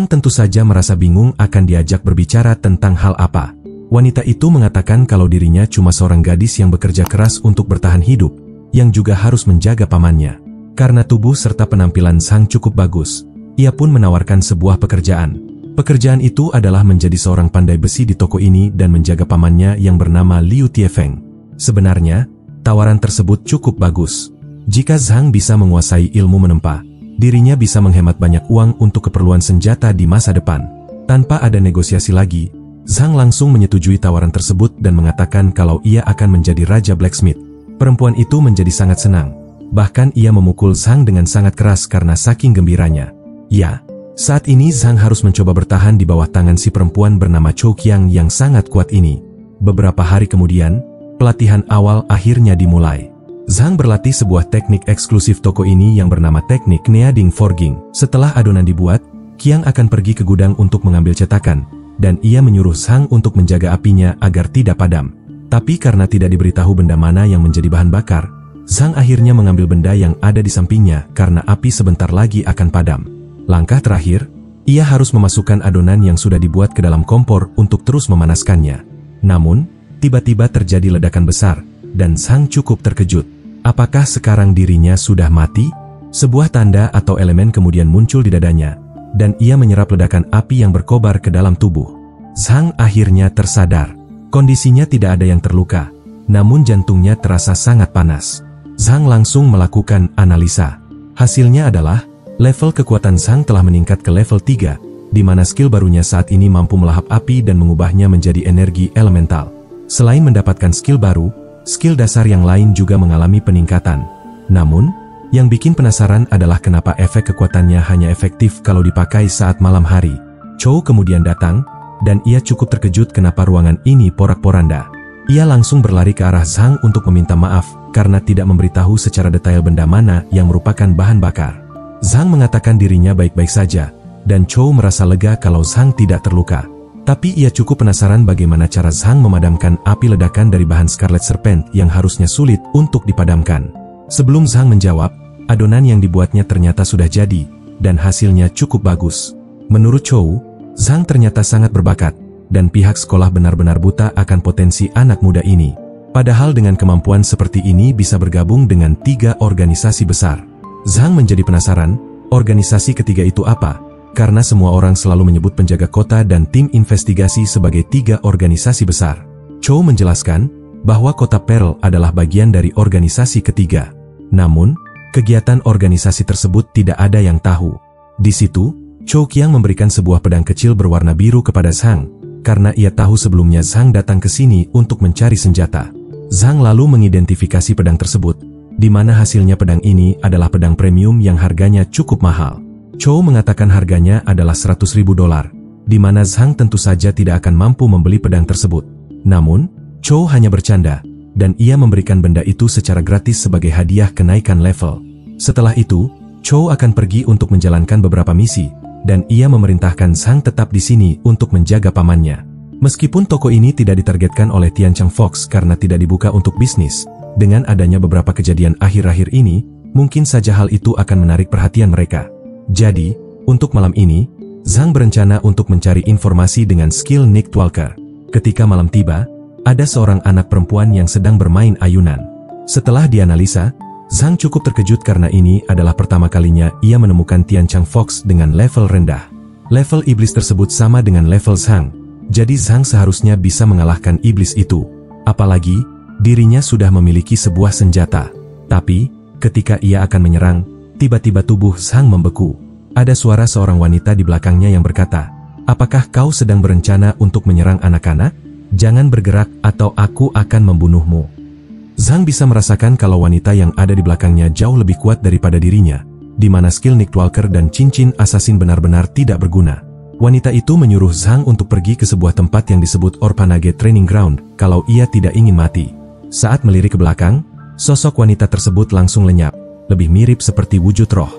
Zhang tentu saja merasa bingung akan diajak berbicara tentang hal apa. Wanita itu mengatakan kalau dirinya cuma seorang gadis yang bekerja keras untuk bertahan hidup, yang juga harus menjaga pamannya. Karena tubuh serta penampilan Zhang cukup bagus, ia pun menawarkan sebuah pekerjaan. Pekerjaan itu adalah menjadi seorang pandai besi di toko ini dan menjaga pamannya yang bernama Liu Tiefeng. Sebenarnya, tawaran tersebut cukup bagus. Jika Zhang bisa menguasai ilmu menempa, dirinya bisa menghemat banyak uang untuk keperluan senjata di masa depan. Tanpa ada negosiasi lagi, Zhang langsung menyetujui tawaran tersebut dan mengatakan kalau ia akan menjadi Raja Blacksmith. Perempuan itu menjadi sangat senang. Bahkan ia memukul Zhang dengan sangat keras karena saking gembiranya. Ya, saat ini Zhang harus mencoba bertahan di bawah tangan si perempuan bernama Chou Qiang yang sangat kuat ini. Beberapa hari kemudian, pelatihan awal akhirnya dimulai. Zhang berlatih sebuah teknik eksklusif toko ini yang bernama teknik Neading Forging. Setelah adonan dibuat, Qiang akan pergi ke gudang untuk mengambil cetakan, dan ia menyuruh Zhang untuk menjaga apinya agar tidak padam. Tapi karena tidak diberitahu benda mana yang menjadi bahan bakar, Zhang akhirnya mengambil benda yang ada di sampingnya karena api sebentar lagi akan padam. Langkah terakhir, ia harus memasukkan adonan yang sudah dibuat ke dalam kompor untuk terus memanaskannya. Namun, tiba-tiba terjadi ledakan besar, dan Zhang cukup terkejut. Apakah sekarang dirinya sudah mati? Sebuah tanda atau elemen kemudian muncul di dadanya, dan ia menyerap ledakan api yang berkobar ke dalam tubuh. Zhang akhirnya tersadar. Kondisinya tidak ada yang terluka, namun jantungnya terasa sangat panas. Zhang langsung melakukan analisa. Hasilnya adalah, level kekuatan Zhang telah meningkat ke level 3, di mana skill barunya saat ini mampu melahap api dan mengubahnya menjadi energi elemental. Selain mendapatkan skill baru, skill dasar yang lain juga mengalami peningkatan. Namun, yang bikin penasaran adalah kenapa efek kekuatannya hanya efektif kalau dipakai saat malam hari. Chou kemudian datang, dan ia cukup terkejut kenapa ruangan ini porak-poranda. Ia langsung berlari ke arah Zhang untuk meminta maaf karena tidak memberitahu secara detail benda mana yang merupakan bahan bakar. Zhang mengatakan dirinya baik-baik saja, dan Chou merasa lega kalau Zhang tidak terluka. Tapi ia cukup penasaran bagaimana cara Zhang memadamkan api ledakan dari bahan Scarlet Serpent yang harusnya sulit untuk dipadamkan. Sebelum Zhang menjawab, adonan yang dibuatnya ternyata sudah jadi, dan hasilnya cukup bagus. Menurut Chou, Zhang ternyata sangat berbakat, dan pihak sekolah benar-benar buta akan potensi anak muda ini. Padahal dengan kemampuan seperti ini bisa bergabung dengan 3 organisasi besar. Zhang menjadi penasaran, organisasi ketiga itu apa? Karena semua orang selalu menyebut penjaga kota dan tim investigasi sebagai 3 organisasi besar. Chou menjelaskan bahwa kota Pearl adalah bagian dari organisasi ketiga. Namun, kegiatan organisasi tersebut tidak ada yang tahu. Di situ, Chou Qiang memberikan sebuah pedang kecil berwarna biru kepada Zhang, karena ia tahu sebelumnya Zhang datang ke sini untuk mencari senjata. Zhang lalu mengidentifikasi pedang tersebut, di mana hasilnya pedang ini adalah pedang premium yang harganya cukup mahal. Chou mengatakan harganya adalah $100.000, di mana Zhang tentu saja tidak akan mampu membeli pedang tersebut. Namun, Chou hanya bercanda, dan ia memberikan benda itu secara gratis sebagai hadiah kenaikan level. Setelah itu, Chou akan pergi untuk menjalankan beberapa misi, dan ia memerintahkan Zhang tetap di sini untuk menjaga pamannya. Meskipun toko ini tidak ditargetkan oleh Tiancheng Fox karena tidak dibuka untuk bisnis, dengan adanya beberapa kejadian akhir-akhir ini, mungkin saja hal itu akan menarik perhatian mereka. Jadi, untuk malam ini, Zhang berencana untuk mencari informasi dengan skill Night Walker. Ketika malam tiba, ada seorang anak perempuan yang sedang bermain ayunan. Setelah dianalisa, Zhang cukup terkejut karena ini adalah pertama kalinya ia menemukan Tiancheng Fox dengan level rendah. Level iblis tersebut sama dengan level Zhang, jadi Zhang seharusnya bisa mengalahkan iblis itu. Apalagi, dirinya sudah memiliki sebuah senjata. Tapi, ketika ia akan menyerang, tiba-tiba tubuh Zhang membeku. Ada suara seorang wanita di belakangnya yang berkata, "Apakah kau sedang berencana untuk menyerang anak-anak? Jangan bergerak atau aku akan membunuhmu." Zhang bisa merasakan kalau wanita yang ada di belakangnya jauh lebih kuat daripada dirinya, di mana skill Night Walker dan cincin assassin benar-benar tidak berguna. Wanita itu menyuruh Zhang untuk pergi ke sebuah tempat yang disebut Orphanage Training Ground kalau ia tidak ingin mati. Saat melirik ke belakang, sosok wanita tersebut langsung lenyap, lebih mirip seperti wujud roh.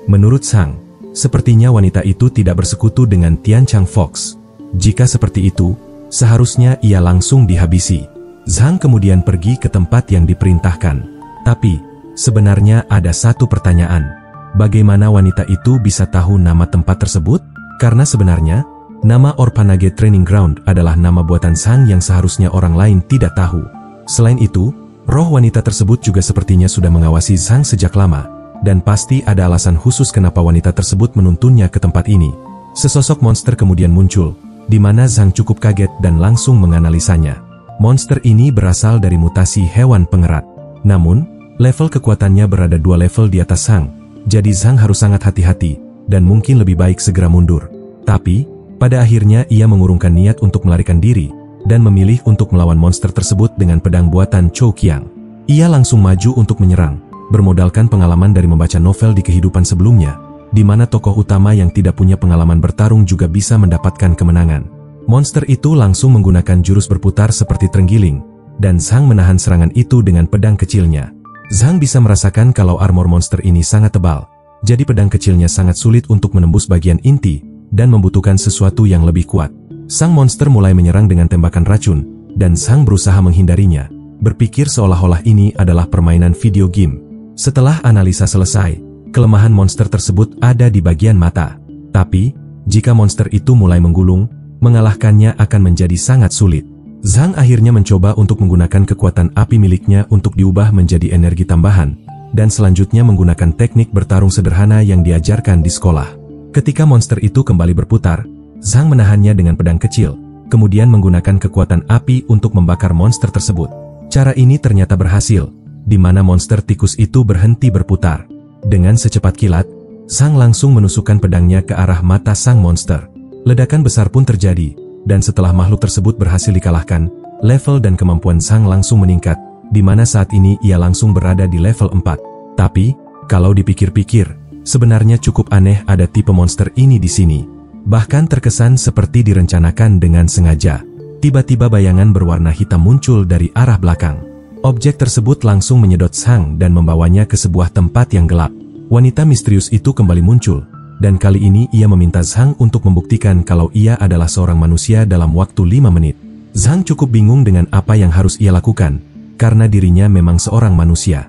Menurut Zhang, sepertinya wanita itu tidak bersekutu dengan Tiancheng Fox. Jika seperti itu, seharusnya ia langsung dihabisi. Zhang kemudian pergi ke tempat yang diperintahkan. Tapi, sebenarnya ada satu pertanyaan. Bagaimana wanita itu bisa tahu nama tempat tersebut? Karena sebenarnya, nama Orphanage Training Ground adalah nama buatan Zhang yang seharusnya orang lain tidak tahu. Selain itu, roh wanita tersebut juga sepertinya sudah mengawasi Zhang sejak lama, dan pasti ada alasan khusus kenapa wanita tersebut menuntunnya ke tempat ini. Sesosok monster kemudian muncul, di mana Zhang cukup kaget dan langsung menganalisanya. Monster ini berasal dari mutasi hewan pengerat. Namun, level kekuatannya berada 2 level di atas Zhang, jadi Zhang harus sangat hati-hati, dan mungkin lebih baik segera mundur. Tapi, pada akhirnya ia mengurungkan niat untuk melarikan diri, dan memilih untuk melawan monster tersebut dengan pedang buatan Chou Qiang. Ia langsung maju untuk menyerang, bermodalkan pengalaman dari membaca novel di kehidupan sebelumnya, di mana tokoh utama yang tidak punya pengalaman bertarung juga bisa mendapatkan kemenangan. Monster itu langsung menggunakan jurus berputar seperti terenggiling, dan Zhang menahan serangan itu dengan pedang kecilnya. Zhang bisa merasakan kalau armor monster ini sangat tebal, jadi pedang kecilnya sangat sulit untuk menembus bagian inti, dan membutuhkan sesuatu yang lebih kuat. Sang monster mulai menyerang dengan tembakan racun, dan Zhang berusaha menghindarinya, berpikir seolah-olah ini adalah permainan video game. Setelah analisa selesai, kelemahan monster tersebut ada di bagian mata. Tapi, jika monster itu mulai menggulung, mengalahkannya akan menjadi sangat sulit. Zhang akhirnya mencoba untuk menggunakan kekuatan api miliknya untuk diubah menjadi energi tambahan, dan selanjutnya menggunakan teknik bertarung sederhana yang diajarkan di sekolah. Ketika monster itu kembali berputar, Zhang menahannya dengan pedang kecil, kemudian menggunakan kekuatan api untuk membakar monster tersebut. Cara ini ternyata berhasil, di mana monster tikus itu berhenti berputar. Dengan secepat kilat, Zhang langsung menusukkan pedangnya ke arah mata sang monster. Ledakan besar pun terjadi, dan setelah makhluk tersebut berhasil dikalahkan, level dan kemampuan Zhang langsung meningkat, di mana saat ini ia langsung berada di level 4. Tapi, kalau dipikir-pikir, sebenarnya cukup aneh ada tipe monster ini di sini. Bahkan terkesan seperti direncanakan dengan sengaja. Tiba-tiba bayangan berwarna hitam muncul dari arah belakang. Objek tersebut langsung menyedot Zhang dan membawanya ke sebuah tempat yang gelap. Wanita misterius itu kembali muncul, dan kali ini ia meminta Zhang untuk membuktikan kalau ia adalah seorang manusia dalam waktu 5 menit. Zhang cukup bingung dengan apa yang harus ia lakukan, karena dirinya memang seorang manusia.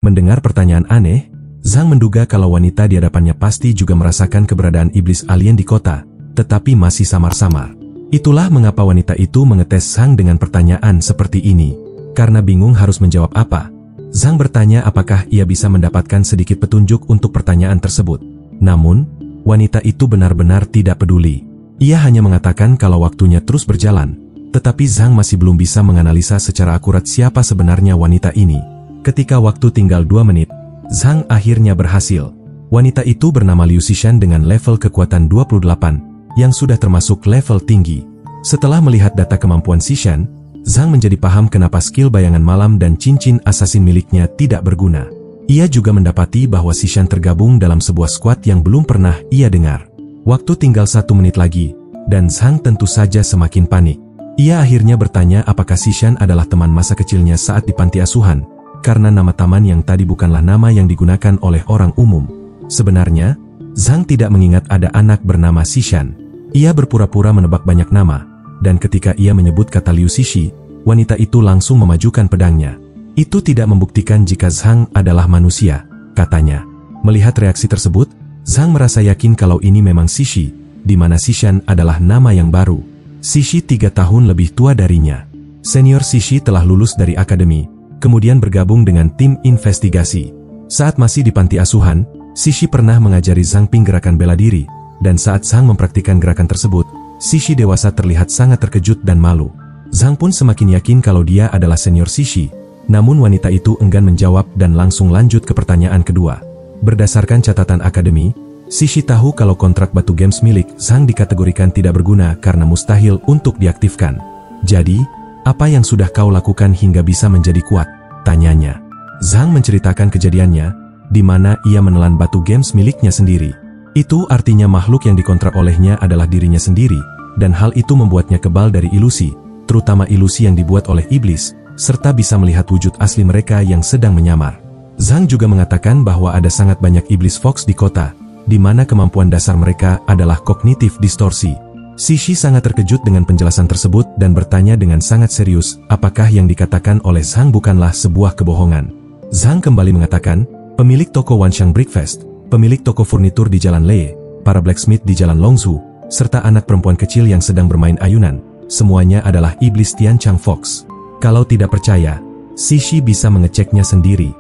Mendengar pertanyaan aneh, Zhang menduga kalau wanita di hadapannya pasti juga merasakan keberadaan iblis alien di kota, tetapi masih samar-samar. Itulah mengapa wanita itu mengetes Zhang dengan pertanyaan seperti ini. Karena bingung harus menjawab apa, Zhang bertanya apakah ia bisa mendapatkan sedikit petunjuk untuk pertanyaan tersebut. Namun, wanita itu benar-benar tidak peduli. Ia hanya mengatakan kalau waktunya terus berjalan, tetapi Zhang masih belum bisa menganalisa secara akurat siapa sebenarnya wanita ini. Ketika waktu tinggal 2 menit, Zhang akhirnya berhasil. Wanita itu bernama Liu Xishan dengan level kekuatan 28, yang sudah termasuk level tinggi. Setelah melihat data kemampuan Xishan, Zhang menjadi paham kenapa skill bayangan malam dan cincin assassin miliknya tidak berguna. Ia juga mendapati bahwa Xishan tergabung dalam sebuah squad yang belum pernah ia dengar. Waktu tinggal 1 menit lagi, dan Zhang tentu saja semakin panik. Ia akhirnya bertanya apakah Xishan adalah teman masa kecilnya saat di panti asuhan, karena nama taman yang tadi bukanlah nama yang digunakan oleh orang umum. Sebenarnya, Zhang tidak mengingat ada anak bernama Xishan. Ia berpura-pura menebak banyak nama, dan ketika ia menyebut kata Liu Xixi, wanita itu langsung memajukan pedangnya. Itu tidak membuktikan jika Zhang adalah manusia, katanya. Melihat reaksi tersebut, Zhang merasa yakin kalau ini memang Xixi, di mana Xishan adalah nama yang baru. Xixi 3 tahun lebih tua darinya. Senior Xixi telah lulus dari akademi, kemudian bergabung dengan tim investigasi. Saat masih di panti asuhan, Xixi pernah mengajari Zhang Ping gerakan bela diri, dan saat Zhang mempraktikkan gerakan tersebut, Xixi dewasa terlihat sangat terkejut dan malu. Zhang pun semakin yakin kalau dia adalah senior Xixi, namun wanita itu enggan menjawab dan langsung lanjut ke pertanyaan kedua. Berdasarkan catatan akademi, Xixi tahu kalau kontrak batu games milik Zhang dikategorikan tidak berguna karena mustahil untuk diaktifkan. Jadi, apa yang sudah kau lakukan hingga bisa menjadi kuat? Tanyanya. Zhang menceritakan kejadiannya, di mana ia menelan batu games miliknya sendiri. Itu artinya makhluk yang dikontrak olehnya adalah dirinya sendiri, dan hal itu membuatnya kebal dari ilusi, terutama ilusi yang dibuat oleh iblis, serta bisa melihat wujud asli mereka yang sedang menyamar. Zhang juga mengatakan bahwa ada sangat banyak iblis fox di kota, di mana kemampuan dasar mereka adalah kognitif distorsi. Xixi sangat terkejut dengan penjelasan tersebut dan bertanya dengan sangat serius, apakah yang dikatakan oleh Zhang bukanlah sebuah kebohongan. Zhang kembali mengatakan, pemilik toko Wanxiang Breakfast, pemilik toko furnitur di Jalan Lei, para blacksmith di Jalan Longzhou, serta anak perempuan kecil yang sedang bermain ayunan. Semuanya adalah iblis Tian Chang Fox. Kalau tidak percaya, Sishi bisa mengeceknya sendiri.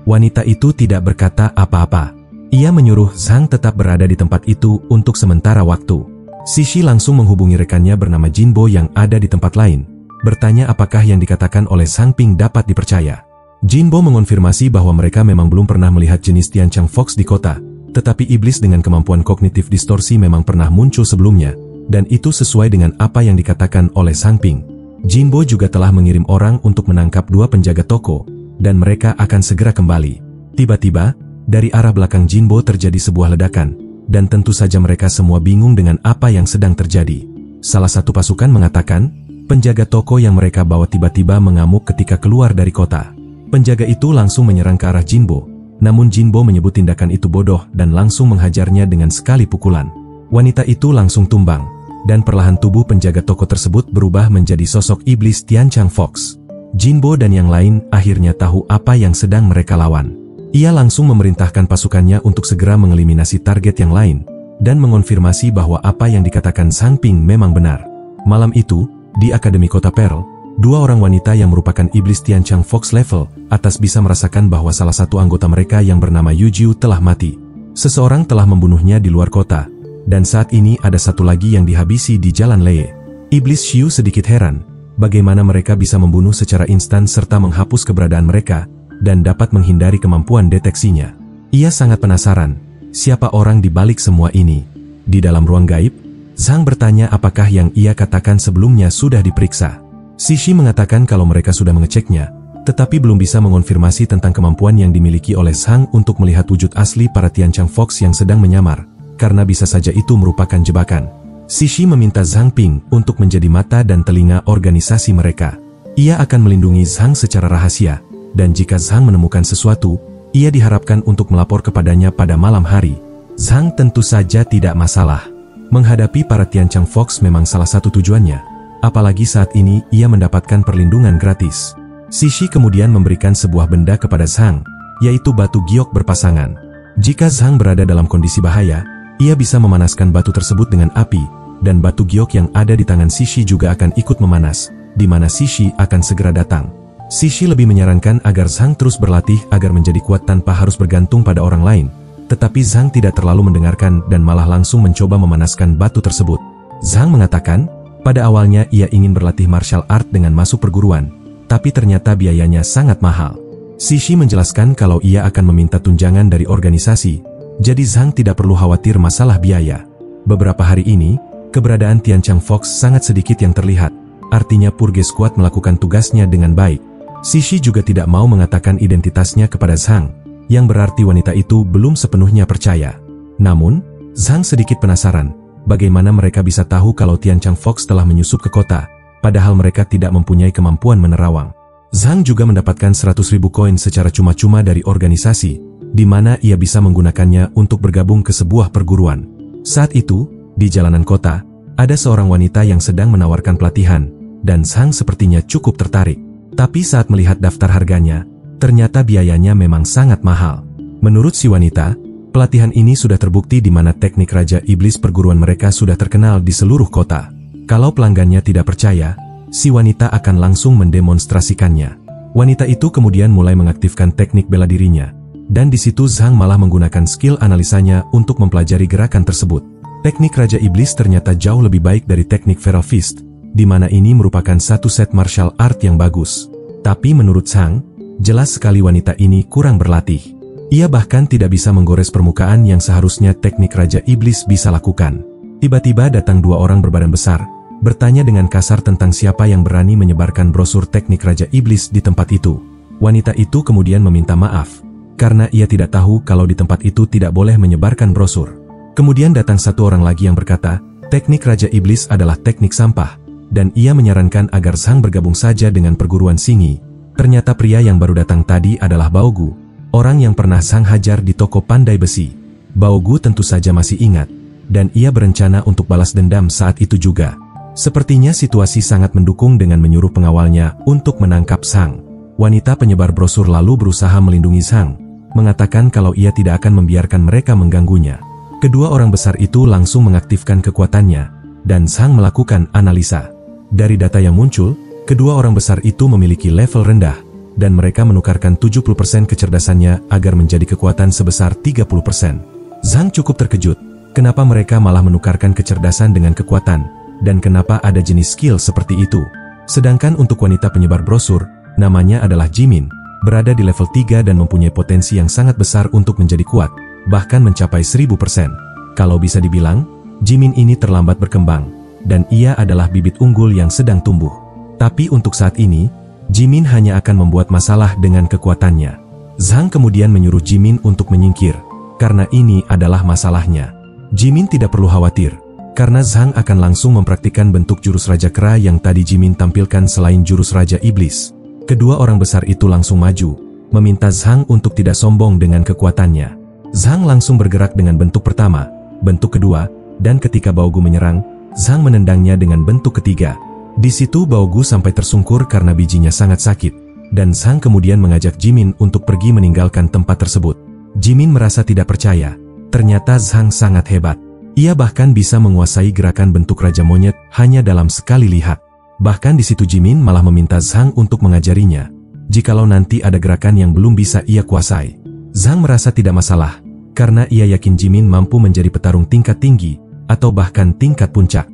Wanita itu tidak berkata apa-apa. Ia menyuruh Zhang tetap berada di tempat itu untuk sementara waktu. Sishi langsung menghubungi rekannya bernama Jinbo yang ada di tempat lain, bertanya apakah yang dikatakan oleh Zhang Ping dapat dipercaya. Jinbo mengonfirmasi bahwa mereka memang belum pernah melihat jenis Tian Chang Fox di kota, tetapi iblis dengan kemampuan kognitif distorsi memang pernah muncul sebelumnya, dan itu sesuai dengan apa yang dikatakan oleh Zhang Ping. Jinbo juga telah mengirim orang untuk menangkap 2 penjaga toko, dan mereka akan segera kembali. Tiba-tiba, dari arah belakang Jinbo terjadi sebuah ledakan, dan tentu saja mereka semua bingung dengan apa yang sedang terjadi. Salah satu pasukan mengatakan, penjaga toko yang mereka bawa tiba-tiba mengamuk ketika keluar dari kota. Penjaga itu langsung menyerang ke arah Jinbo, namun Jinbo menyebut tindakan itu bodoh dan langsung menghajarnya dengan sekali pukulan. Wanita itu langsung tumbang, dan perlahan tubuh penjaga toko tersebut berubah menjadi sosok iblis Tian Chang Fox. Jinbo dan yang lain akhirnya tahu apa yang sedang mereka lawan. Ia langsung memerintahkan pasukannya untuk segera mengeliminasi target yang lain, dan mengonfirmasi bahwa apa yang dikatakan Zhang Ping memang benar. Malam itu, di Akademi Kota Pearl, 2 orang wanita yang merupakan iblis Tian Chang Fox level atas bisa merasakan bahwa salah satu anggota mereka yang bernama Yu Jiu telah mati. Seseorang telah membunuhnya di luar kota, dan saat ini ada satu lagi yang dihabisi di Jalan Leye. Iblis Xiu sedikit heran, bagaimana mereka bisa membunuh secara instan serta menghapus keberadaan mereka, dan dapat menghindari kemampuan deteksinya. Ia sangat penasaran, siapa orang di balik semua ini. Di dalam ruang gaib, Zhang bertanya apakah yang ia katakan sebelumnya sudah diperiksa. Sishi mengatakan kalau mereka sudah mengeceknya, tetapi belum bisa mengonfirmasi tentang kemampuan yang dimiliki oleh Zhang untuk melihat wujud asli para Tian Chang Fox yang sedang menyamar, karena bisa saja itu merupakan jebakan. Sishi meminta Zhang Ping untuk menjadi mata dan telinga organisasi mereka. Ia akan melindungi Zhang secara rahasia, dan jika Zhang menemukan sesuatu, ia diharapkan untuk melapor kepadanya pada malam hari. Zhang tentu saja tidak masalah. Menghadapi para Tian Chang Fox memang salah satu tujuannya, apalagi saat ini ia mendapatkan perlindungan gratis. Sishi kemudian memberikan sebuah benda kepada Zhang, yaitu batu giok berpasangan. Jika Zhang berada dalam kondisi bahaya, ia bisa memanaskan batu tersebut dengan api, dan batu giok yang ada di tangan Sishi juga akan ikut memanas, di mana Sishi akan segera datang. Sishi lebih menyarankan agar Zhang terus berlatih agar menjadi kuat tanpa harus bergantung pada orang lain, tetapi Zhang tidak terlalu mendengarkan dan malah langsung mencoba memanaskan batu tersebut. Zhang mengatakan, pada awalnya ia ingin berlatih martial art dengan masuk perguruan, tapi ternyata biayanya sangat mahal. Sishi menjelaskan kalau ia akan meminta tunjangan dari organisasi, jadi Zhang tidak perlu khawatir masalah biaya. Beberapa hari ini, keberadaan Tian Chang Fox sangat sedikit yang terlihat, artinya Purge Squad melakukan tugasnya dengan baik. Sishi juga tidak mau mengatakan identitasnya kepada Zhang, yang berarti wanita itu belum sepenuhnya percaya. Namun, Zhang sedikit penasaran, bagaimana mereka bisa tahu kalau Tian Chang Fox telah menyusup ke kota, padahal mereka tidak mempunyai kemampuan menerawang. Zhang juga mendapatkan 100.000 koin secara cuma-cuma dari organisasi, di mana ia bisa menggunakannya untuk bergabung ke sebuah perguruan. Saat itu, di jalanan kota, ada seorang wanita yang sedang menawarkan pelatihan, dan Zhang sepertinya cukup tertarik. Tapi saat melihat daftar harganya, ternyata biayanya memang sangat mahal. Menurut si wanita, pelatihan ini sudah terbukti di mana teknik Raja Iblis perguruan mereka sudah terkenal di seluruh kota. Kalau pelanggannya tidak percaya, si wanita akan langsung mendemonstrasikannya. Wanita itu kemudian mulai mengaktifkan teknik bela dirinya, dan di situ Zhang malah menggunakan skill analisanya untuk mempelajari gerakan tersebut. Teknik Raja Iblis ternyata jauh lebih baik dari teknik Feral Fist, di mana ini merupakan satu set martial art yang bagus. Tapi menurut Zhang, jelas sekali wanita ini kurang berlatih. Ia bahkan tidak bisa menggores permukaan yang seharusnya teknik Raja Iblis bisa lakukan. Tiba-tiba datang 2 orang berbadan besar, bertanya dengan kasar tentang siapa yang berani menyebarkan brosur teknik Raja Iblis di tempat itu. Wanita itu kemudian meminta maaf, karena ia tidak tahu kalau di tempat itu tidak boleh menyebarkan brosur. Kemudian datang satu orang lagi yang berkata, teknik Raja Iblis adalah teknik sampah, dan ia menyarankan agar Zhang bergabung saja dengan perguruan Singi. Ternyata pria yang baru datang tadi adalah Baogu, orang yang pernah Zhang hajar di toko pandai besi. Baogu tentu saja masih ingat, dan ia berencana untuk balas dendam saat itu juga. Sepertinya situasi sangat mendukung dengan menyuruh pengawalnya untuk menangkap Zhang. Wanita penyebar brosur lalu berusaha melindungi Zhang, mengatakan kalau ia tidak akan membiarkan mereka mengganggunya. Kedua orang besar itu langsung mengaktifkan kekuatannya, dan Zhang melakukan analisa. Dari data yang muncul, kedua orang besar itu memiliki level rendah, dan mereka menukarkan 70% kecerdasannya agar menjadi kekuatan sebesar 30%. Zhang cukup terkejut, kenapa mereka malah menukarkan kecerdasan dengan kekuatan, dan kenapa ada jenis skill seperti itu. Sedangkan untuk wanita penyebar brosur, namanya adalah Jimin, berada di level 3 dan mempunyai potensi yang sangat besar untuk menjadi kuat, bahkan mencapai 1000%. Kalau bisa dibilang, Jimin ini terlambat berkembang, dan ia adalah bibit unggul yang sedang tumbuh. Tapi untuk saat ini, Jimin hanya akan membuat masalah dengan kekuatannya. Zhang kemudian menyuruh Jimin untuk menyingkir, karena ini adalah masalahnya. Jimin tidak perlu khawatir, karena Zhang akan langsung mempraktikkan bentuk jurus Raja Kera yang tadi Jimin tampilkan selain jurus Raja Iblis. Kedua orang besar itu langsung maju, meminta Zhang untuk tidak sombong dengan kekuatannya. Zhang langsung bergerak dengan bentuk pertama, bentuk kedua, dan ketika Baogu menyerang, Zhang menendangnya dengan bentuk ketiga. Di situ Baogu sampai tersungkur karena bijinya sangat sakit, dan Zhang kemudian mengajak Jimin untuk pergi meninggalkan tempat tersebut. Jimin merasa tidak percaya, ternyata Zhang sangat hebat. Ia bahkan bisa menguasai gerakan bentuk Raja Monyet hanya dalam sekali lihat. Bahkan di situ Jimin malah meminta Zhang untuk mengajarinya, jikalau nanti ada gerakan yang belum bisa ia kuasai. Zhang merasa tidak masalah, karena ia yakin Jimin mampu menjadi petarung tingkat tinggi, atau bahkan tingkat puncak.